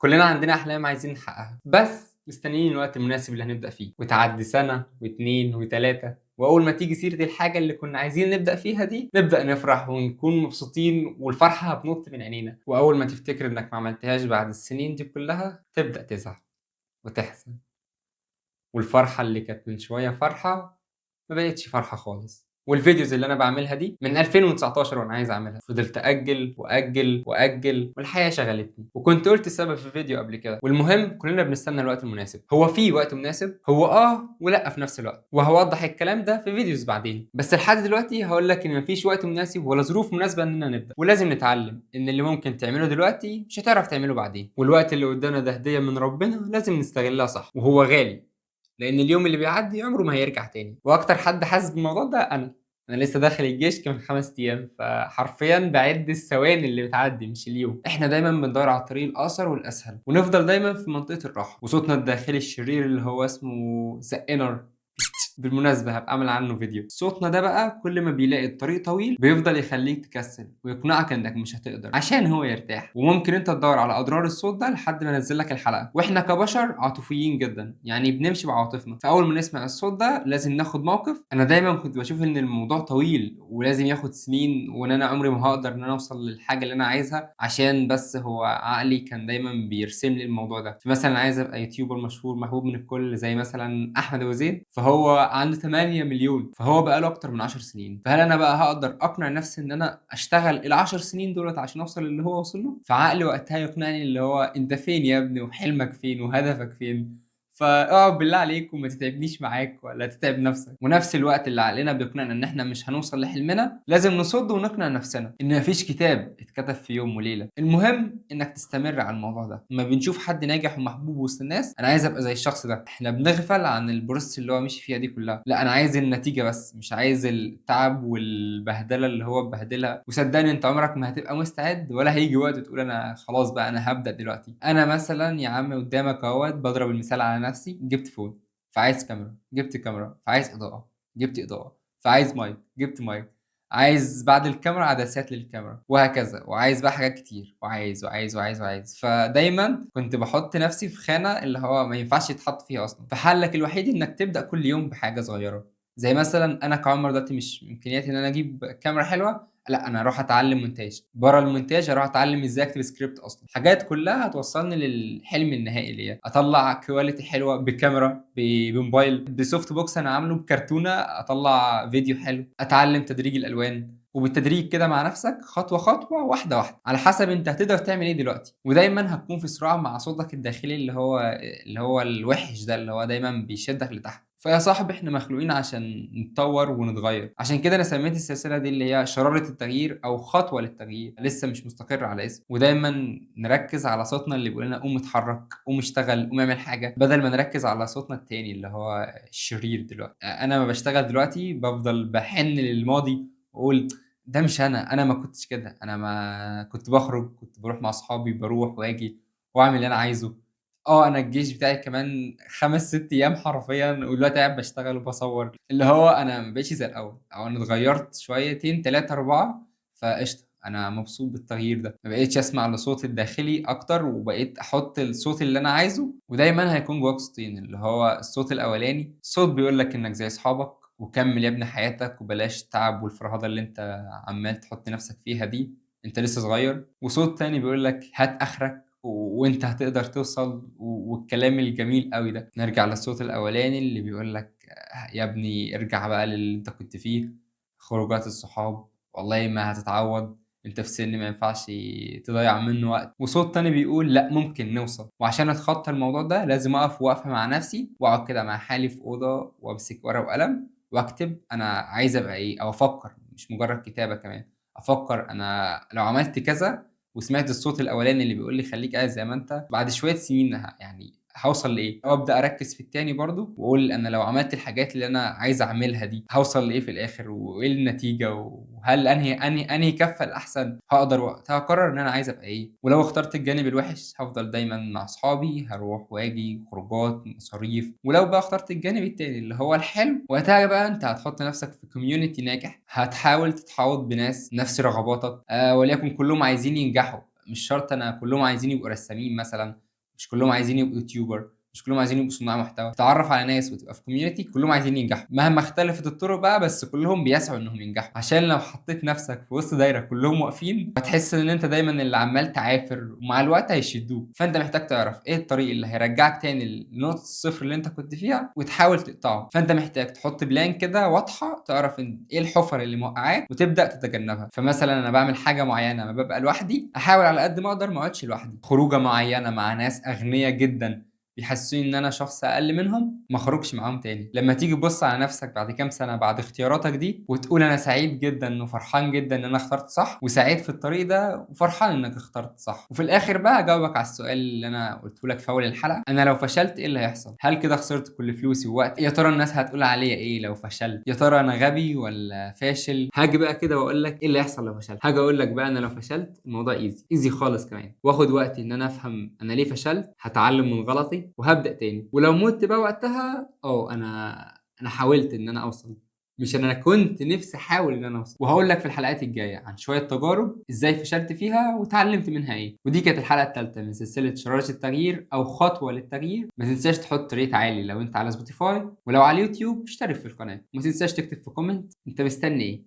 كلنا عندنا أحلام عايزين نحققها، بس مستنيين الوقت المناسب اللي هنبدأ فيه، وتعدي سنة و2 و3 وأول ما تيجي سيرة الحاجة اللي كنا عايزين نبدأ فيها دي نبدأ نفرح ونكون مبسوطين والفرحة هتنط من عينينا، وأول ما تفتكر إنك ما عملتهاش بعد السنين دي كلها تبدأ تزعل وتحزن، والفرحة اللي كانت من شوية فرحة ما بقتش فرحة خالص. والفيديوز اللي انا بعملها دي من 2019 وانا عايز اعملها، فضلت اجل واجل واجل والحياه شغلتني، وكنت قلت السبب في فيديو قبل كده. والمهم كلنا بنستنى الوقت المناسب. هو في وقت مناسب؟ هو ولا في نفس الوقت، وهوضح الكلام ده في فيديوز بعدين. بس لحد دلوقتي هقول لك ان مفيش وقت مناسب ولا ظروف مناسبه اننا نبدا، ولازم نتعلم ان اللي ممكن تعمله دلوقتي مش هتعرف تعمله بعدين، والوقت اللي قدامنا ده هديه من ربنا لازم نستغلها صح، وهو غالي لان اليوم اللي بيعدي عمره ما هيرجع تاني. واكتر حد حاسس بالموضوع ده انا لسه داخل الجيش كمان 5 ايام، فحرفيا بعد الثواني اللي بتعدي مش اليوم. احنا دايما بندور على الطريق الاقصر والاسهل، ونفضل دايما في منطقه الراحه، وصوتنا الداخلي الشرير اللي هو اسمه ذا انر. بالمناسبة هبقى أعمل عنه فيديو. صوتنا ده بقى كل ما بيلاقي الطريق طويل بيفضل يخليك تكسل ويقنعك إنك مش هتقدر عشان هو يرتاح، وممكن أنت تدور على أضرار الصوت ده لحد ما أنزل لك الحلقة. وإحنا كبشر عاطفيين جدا، يعني بنمشي بعواطفنا، فأول ما نسمع الصوت ده لازم ناخد موقف. أنا دايما كنت بشوف إن الموضوع طويل ولازم ياخد سنين، وإن أنا عمري ما هقدر إن أنا أوصل للحاجة اللي أنا عايزها، عشان بس هو عقلي كان دايما بيرسم لي الموضوع ده. مثلا عايز أبقى يوتيوبر مشهور محبوب من الكل زي مثلا أحمد أبو زيد، فهو عنده 8 مليون، فهو بقى له اكتر من 10 سنين. فهل انا بقى هقدر اقنع نفسي ان انا اشتغل ال10 سنين دولت عشان اوصل اللي هو وصل له؟ فعقلي وقتها يقنعني اللي هو انت فين يا ابني، وحلمك فين، وهدفك فين؟ فاقعد بالله عليك وما تتعبنيش معاك ولا تتعب نفسك. ونفس الوقت اللي عقلنا بيقنعنا ان احنا مش هنوصل لحلمنا، لازم نصد ونقنع نفسنا ان مفيش كتاب اتكتب في يوم وليله. المهم انك تستمر على الموضوع ده. لما بنشوف حد ناجح ومحبوب وسط الناس انا عايز ابقى زي الشخص ده، احنا بنغفل عن البروسيس اللي هو مشي فيها دي كلها. لا انا عايز النتيجه بس، مش عايز التعب والبهدله اللي هو بهدلها. وصدقني انت عمرك ما هتبقى مستعد، ولا هيجي وقت تقول انا خلاص بقى انا هبدا دلوقتي. انا مثلا يا عم قدامك اهوت بضرب المثال على نفسي، جبت فون فعايز كاميرا، جبت كاميرا فعايز اضاءه، جبت اضاءه فعايز مايك، جبت مايك، عايز بعد الكاميرا عدسات للكاميرا، وهكذا. وعايز بقى حاجات كتير، وعايز. فدايما كنت بحط نفسي في خانه اللي هو ما ينفعش يتحط فيها اصلا. فحلك الوحيد انك تبدا كل يوم بحاجه صغيره. زي مثلا انا كعمر دلوقتي مش امكانياتي ان انا اجيب كاميرا حلوه، لا انا اروح اتعلم مونتاج. بره المونتاج اروح اتعلم ازاي اكتب سكريبت اصلا. حاجات كلها هتوصلني للحلم النهائي ليا، اطلع كواليتي حلوه بكاميرا، بموبايل، بسوفت بوكس انا عامله بكرتونه، اطلع فيديو حلو، اتعلم تدريج الالوان. وبالتدريج كده مع نفسك خطوه خطوه واحده واحده على حسب انت هتقدر تعمل ايه دلوقتي. ودايما هتكون في صراع مع صوتك الداخلي اللي هو الوحش ده اللي هو دايما بيشدك لتحت. فيا صاحبي احنا مخلوقين عشان نتطور ونتغير. عشان كده انا سميت السلسله دي اللي هي شراره التغيير او خطوه للتغيير. لسه مش مستقر على اسم. ودايما نركز على صوتنا اللي بيقول لنا قوم اتحرك، قوم اشتغل، قوم اعمل حاجه، بدل ما نركز على صوتنا التاني اللي هو الشرير. دلوقتي انا ما بشتغل دلوقتي بفضل بحن للماضي واقول ده مش انا ما كنتش كده، انا ما كنت بخرج، كنت بروح مع اصحابي، بروح واجي واعمل اللي انا عايزه. انا الجيش بتاعي كمان 5 6 ايام حرفيا، ودلوقتي قاعد بشتغل وبصور. اللي هو انا ما بقتش زي الاول، او انا اتغيرت شويتين 3 4. فقشطه انا مبسوط بالتغيير ده. ما بقيتش اسمع لصوتي الداخلي اكتر، وبقيت احط الصوت اللي انا عايزه. ودايما هيكون جواك صوتين، اللي هو الصوت الاولاني صوت بيقول لك انك زي اصحابك وكمل يا ابني حياتك وبلاش التعب والفرهده اللي انت عمال تحط نفسك فيها دي، انت لسه صغير. وصوت تاني بيقول لك هات اخرك وانت هتقدر توصل، والكلام الجميل قوي ده. نرجع للصوت الاولاني اللي بيقول لك يا ابني ارجع بقى للي انت كنت فيه، خروجات الصحاب والله ما هتتعوض، انت في سن ما ينفعش تضيع منه وقت. وصوت تاني بيقول لا ممكن نوصل. وعشان اتخطى الموضوع ده لازم اقف وقفه مع نفسي، واقعد كده مع حالي في اوضه وامسك ورقه وقلم واكتب انا عايز ابقى ايه، او افكر، مش مجرد كتابه كمان. افكر انا لو عملت كذا وسمعت الصوت الاولاني اللي بيقول لي خليك قاعد زي ما انت، بعد شويه سنين يعني هوصل لايه. وابدا اركز في التاني برضو واقول انا لو عملت الحاجات اللي انا عايز اعملها دي هوصل لايه في الاخر، وايه النتيجه، وهل انهي كفه الاحسن. هقدر وقتها اقرر ان انا عايز ابقى ايه. ولو اخترت الجانب الوحش هفضل دايما مع اصحابي، هروح واجي، خروجات، مصاريف. ولو بقى اخترت الجانب التاني اللي هو الحلو، وقتها بقى انت هتحط نفسك في كوميونتي ناجح، هتحاول تتحوط بناس نفس رغباتك، وليكن كلهم عايزين ينجحوا. مش شرط انا كلهم عايزين يبقوا رسامين مثلا، مش كلهم عايزين يبقوا يوتيوبر، مش كلهم عايزين يبقوا صناع محتوى. تتعرف على ناس وتبقى في كوميونتي كلهم عايزين ينجحوا مهما اختلفت الطرق بقى، بس كلهم بيسعوا انهم ينجحوا. عشان لو حطيت نفسك في وسط دايره كلهم واقفين هتحس ان انت دايما اللي عمال تعافر، ومع الوقت هيشدوك. فانت محتاج تعرف ايه الطريق اللي هيرجعك تاني لنقطه الصفر اللي انت كنت فيها وتحاول تقطعه. فانت محتاج تحط بلان كده واضحه، تعرف ان ايه الحفر اللي موقعاك وتبدا تتجنبها. فمثلا انا بعمل حاجه معينه ما ببقى لوحدي، احاول على قد ما اقدر ما اقعدش لوحدي. خروجه معينه مع ناس اغنياء جدا بيحسوني ان انا شخص اقل منهم، ما اخرجش معاهم تاني. لما تيجي تبص على نفسك بعد كام سنه بعد اختياراتك دي وتقول انا سعيد جدا وفرحان جدا ان انا اخترت صح، وسعيد في الطريق ده وفرحان انك اخترت صح. وفي الاخر بقى اجاوبك على السؤال اللي انا قلته لك في اول الحلقه، انا لو فشلت ايه اللي هيحصل؟ هل كده خسرت كل فلوسي ووقتي؟ يا ترى الناس هتقول عليا ايه لو فشلت؟ يا ترى انا غبي ولا فاشل؟ هاجي بقى كده واقول لك ايه اللي هيحصل لو فشلت. هاجي اقول لك بقى انا لو فشلت الموضوع ايزي خالص كمان، واخد وقتي ان انا افهم انا ليه فشلت، هتعلم من غلطي وهبدا تاني. ولو مت بقى وقتها انا حاولت ان انا اوصل، مش انا كنت نفسي احاول ان انا اوصل. وهقول لك في الحلقات الجايه عن شويه تجارب ازاي فشلت فيها وتعلمت منها ايه. ودي كانت الحلقه الثالثه من سلسله شراره التغيير او خطوه للتغيير. ما تنساش تحط ريت عالي لو انت على سبوتيفاي، ولو على اليوتيوب اشترك في القناه. وما تنساش تكتب في كومنت انت مستني ايه.